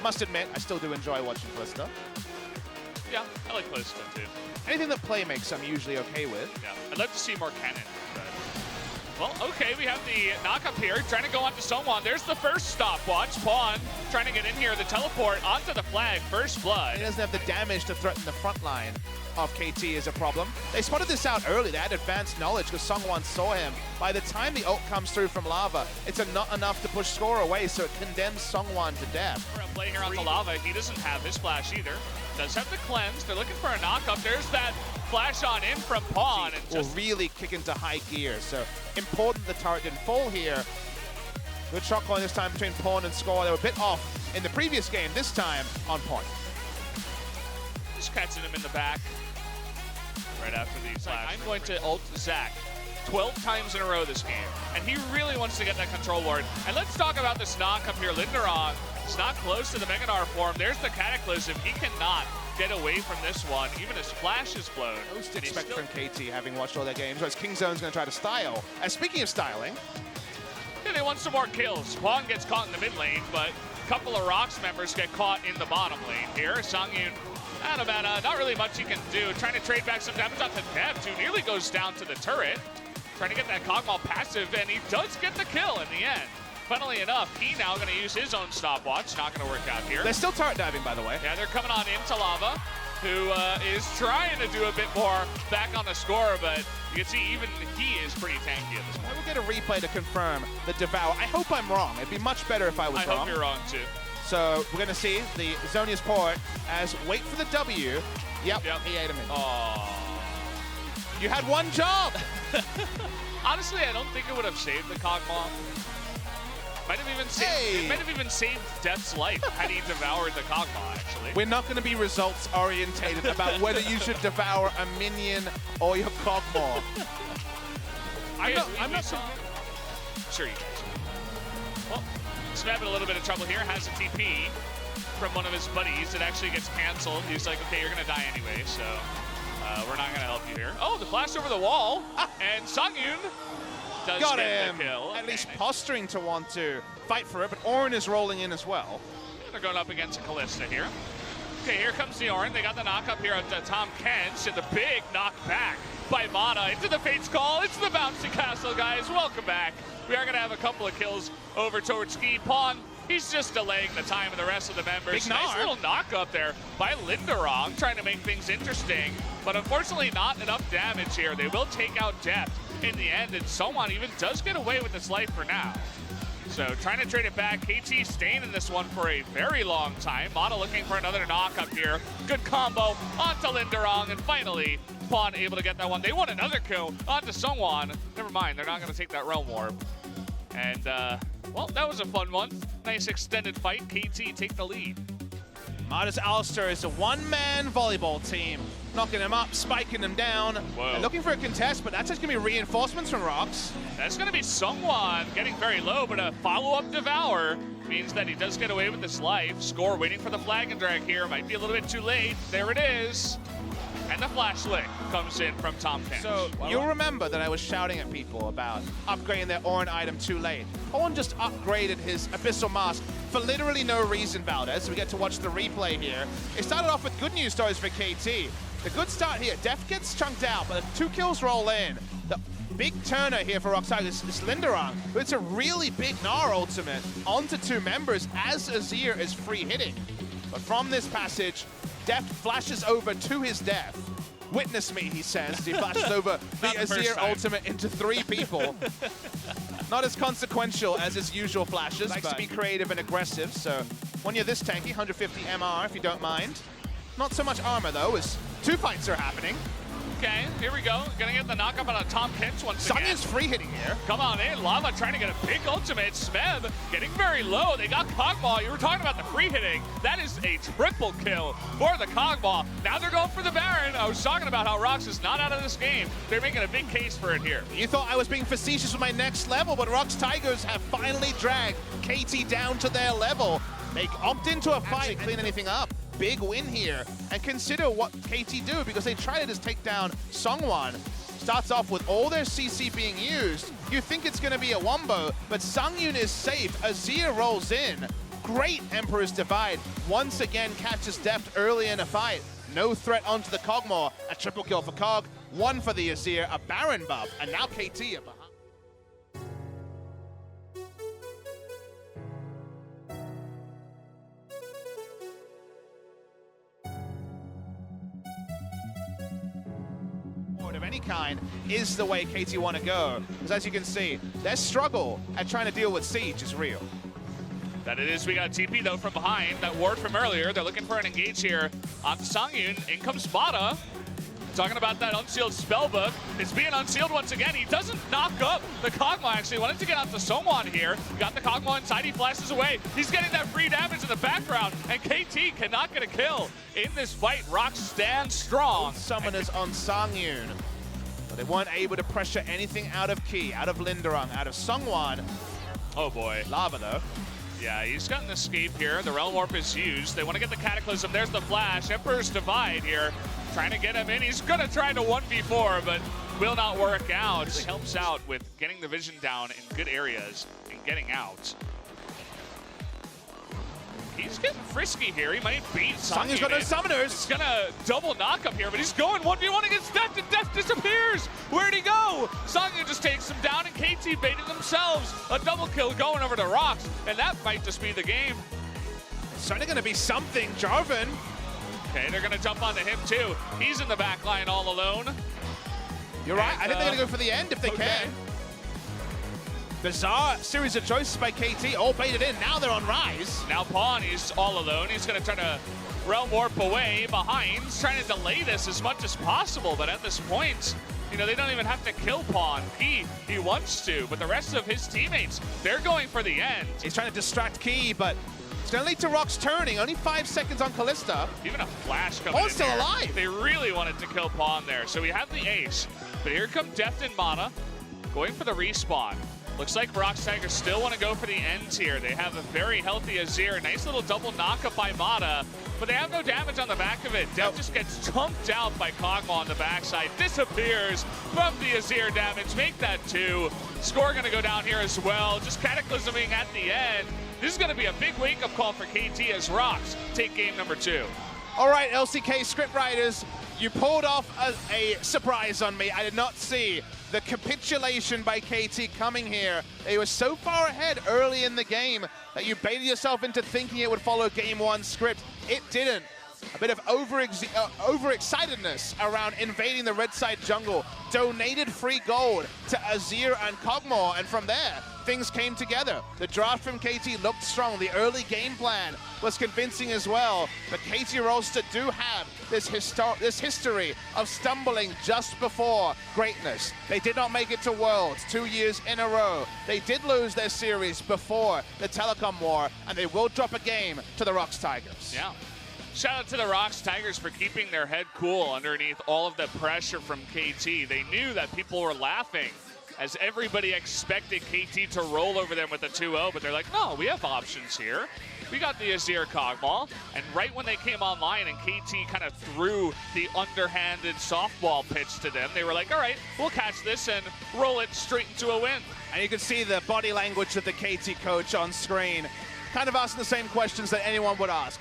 must admit, I still do enjoy watching Callisto. Yeah, I like Callisto too. Anything that play makes, I'm usually okay with. Yeah, I'd love to see more cannon. But... Well, okay, we have the knock-up here, trying to go onto Songwon. There's the first stopwatch. Pawn trying to get in here, the teleport onto the flag, first blood. He doesn't have the damage to threaten the front line of KT is a problem. They spotted this out early. They had advanced knowledge because Songwon saw him. By the time the ult comes through from Lava, it's not enough to push score away, so it condemns Songwon to death. We're play here on the Lava. He doesn't have his flash either. Does have the cleanse. They're looking for a knock-up. There's that flash on in from Pawn. And will really kick into high gear, so important the turret didn't fall here. Good shot calling this time between Pawn and Score. They were a bit off in the previous game, this time on point. Just catching him in the back right after the flash. I'm going to ult Zach 12 times in a row this game, and he really wants to get that control ward. And let's talk about this knock-up here. Linderong is not close to the Megadar form. There's the Cataclysm. He cannot get away from this one. Even his flash is blown. Most expect from KT, having watched all their games, whereas Kingzone's going to try to style. And speaking of styling, yeah, they want some more kills. Kwon gets caught in the mid lane, but a couple of ROX members get caught in the bottom lane here. Songyun out of mana, not really much he can do. Trying to trade back some damage onto Dev, who nearly goes down to the turret. Trying to get that Kog'Maw passive, and he does get the kill in the end. Funnily enough, he now going to use his own stopwatch. Not going to work out here. They're still turret diving, by the way. Yeah, they're coming on into Lava, who is trying to do a bit more back on the score, but you can see even he is pretty tanky at this point. I will get a replay to confirm the Devour. I hope I'm wrong. It'd be much better if I was wrong. I hope you're wrong, too. So we're going to see the Zonia's port as wait for the W. Yep. He ate him in. Aww. You had one job! Honestly, I don't think it would have saved the Kog'Maw. Might have even saved, it might have even saved Death's life had he devoured the Kog'Maw, actually. We're not going to be results orientated about whether you should devour a minion or your Kog'Maw. I'm not sure you guys are. Well, Smeb in a little bit of trouble here, has a TP from one of his buddies. It actually gets canceled. He's like, okay, you're going to die anyway, so we're not going to help you here. Oh, the flash over the wall, and Songyun does got get him. the kill. At least posturing to want to fight for it, but Orin is rolling in as well. They're going up against Callista here. Okay, here comes the Orin. They got the knock up here on Tom Kench, and the big knock back by Mana into the Fate's Call. It's the bouncy castle, guys. Welcome back. We are going to have a couple of kills over towards Ski. Pawn, he's just delaying the time of the rest of the members. Nice little knock up there by Linderong, trying to make things interesting, but unfortunately not enough damage here. They will take out Depth in the end, and Someone even does get away with his life for now. So trying to trade it back. KT staying in this one for a very long time. Mana looking for another knock up here. Good combo onto Linderong, and finally Pawn able to get that one. They want another kill onto Songwon. Never mind, they're not going to take that Realm Warp. And well, that was a fun one. Nice extended fight. KT take the lead. Mada's Alistair is a one-man volleyball team. Knocking him up, spiking him down. They're looking for a contest, but that's just going to be reinforcements from ROX. That's going to be Songwon getting very low, but a follow-up Devour means that he does get away with his life. Score waiting for the flag and drag here. Might be a little bit too late. There it is. And the flash lick comes in from Tom Kench. So you'll remember that I was shouting at people about upgrading their Orin item too late. Orin just upgraded his Abyssal Mask for literally no reason, Valdez. So we get to watch the replay here. It started off with good news stories for KT. The good start here. Def gets chunked out, but the 2 kills roll in. The big turner here for ROX is Linderong, but it's a really big Gnar ultimate onto 2 members as Azir is free hitting. But from this passage, Def flashes over to his death. Witness me, he says, as he flashes over the Azir ultimate into 3 people. Not as consequential as his usual flashes. Likes to be creative and aggressive, so when you're this tanky, 150 MR if you don't mind. Not so much armor though, as 2 fights are happening. Okay, here we go. Gonna get the knock-up on a Tom Kench once again. Sonya's free hitting here. Come on in. Lava trying to get a big ultimate. Smeb getting very low. They got Kog'Maw. You were talking about the free hitting. That is a triple kill for the Kog'Maw. Now they're going for the Baron. I was talking about how ROX is not out of this game. They're making a big case for it here. You thought I was being facetious with my next level, but ROX Tigers have finally dragged KT down to their level. They opt into a fight, clean anything up. Big win here, and consider what KT do, because they try to just take down Songwon. Starts off with all their CC being used. You think it's going to be a wombo, but Songyun is safe. Azir rolls in. Great Emperor's Divide. Once again catches depth early in a fight. No threat onto the Kog'Maw. A triple kill for Kog, one for the Azir, a Baron buff, and now KT are behind. Of any kind is the way KT want to go. Because as you can see, their struggle at trying to deal with Siege is real. That it is. We got TP though from behind. That ward from earlier. They're looking for an engage here on Songyun. In comes Mata. Talking about that unsealed spellbook. It's being unsealed once again. He doesn't knock up the Kog'Maw actually. Wanted to get onto Songwon here. Got the Kog'Maw inside. He flashes away. He's getting that free damage in the background. And KT cannot get a kill in this fight. ROX stands strong. Summoners on Songyun. But they weren't able to pressure anything out of Ki, out of Linderung, out of Songwon. Oh boy. Lava though. Yeah, he's got an escape here. The Realm Warp is used. They want to get the Cataclysm. There's the flash. Emperor's Divide here. Trying to get him in. He's going to try to 1v4, but will not work out. It helps out with getting the vision down in good areas and getting out. He's getting frisky here. He might beat Songyun. Songyun's got no summoners. He's going to double knock up here, but he's going 1v1 against Death, and Death disappears. Where'd he go? Songyun just takes him down, and KT baited themselves. A double kill going over to ROX, and that might just be the game. It's certainly going to be something, Jarvan. Okay, they're going to jump onto him too. He's in the back line all alone. You're right. I think they're going to go for the end if they can. Bizarre series of choices by KT, all baited in. Now they're on Rise. Now Pawn, he's all alone. He's going to try to Realm Warp away behind. He's trying to delay this as much as possible, but at this point, you know, they don't even have to kill Pawn. He wants to, but the rest of his teammates, they're going for the end. He's trying to distract Ki, but it's going to lead to ROX turning. Only 5 seconds on Kalista. Even a flash coming in still there. alive. They really wanted to kill Pawn there. So we have the ace, but here come Deft and Mana going for the respawn. Looks like ROX Tigers still want to go for the ends here. They have a very healthy Azir. Nice little double knockup by Mata, but they have no damage on the back of it. Deft just gets chunked out by Kog'Maw on the backside. Disappears from the Azir damage. Make that 2. Score going to go down here as well. Just cataclysming at the end. This is going to be a big wake-up call for KT as ROX take game number 2. All right, LCK scriptwriters, you pulled off a surprise on me. I did not see the capitulation by KT coming here. They were so far ahead early in the game that you baited yourself into thinking it would follow game 1 script. It didn't. A bit of overexcitedness around invading the red side jungle. Donated free gold to Azir and Kog'Maw, and from there, things came together. The draft from KT looked strong. The early game plan was convincing as well. The KT roster do have this history of stumbling just before greatness. They did not make it to Worlds 2 years in a row. They did lose their series before the Telecom War, and they will drop a game to the ROX Tigers. Yeah. Shout out to the ROX Tigers for keeping their head cool underneath all of the pressure from KT. They knew that people were laughing as everybody expected KT to roll over them with a 2-0, but they're like, no, we have options here. We got the Azir Kog'Maw, and right when they came online and KT kind of threw the underhanded softball pitch to them, they were like, all right, we'll catch this and roll it straight into a win. And you can see the body language of the KT coach on screen, kind of asking the same questions that anyone would ask.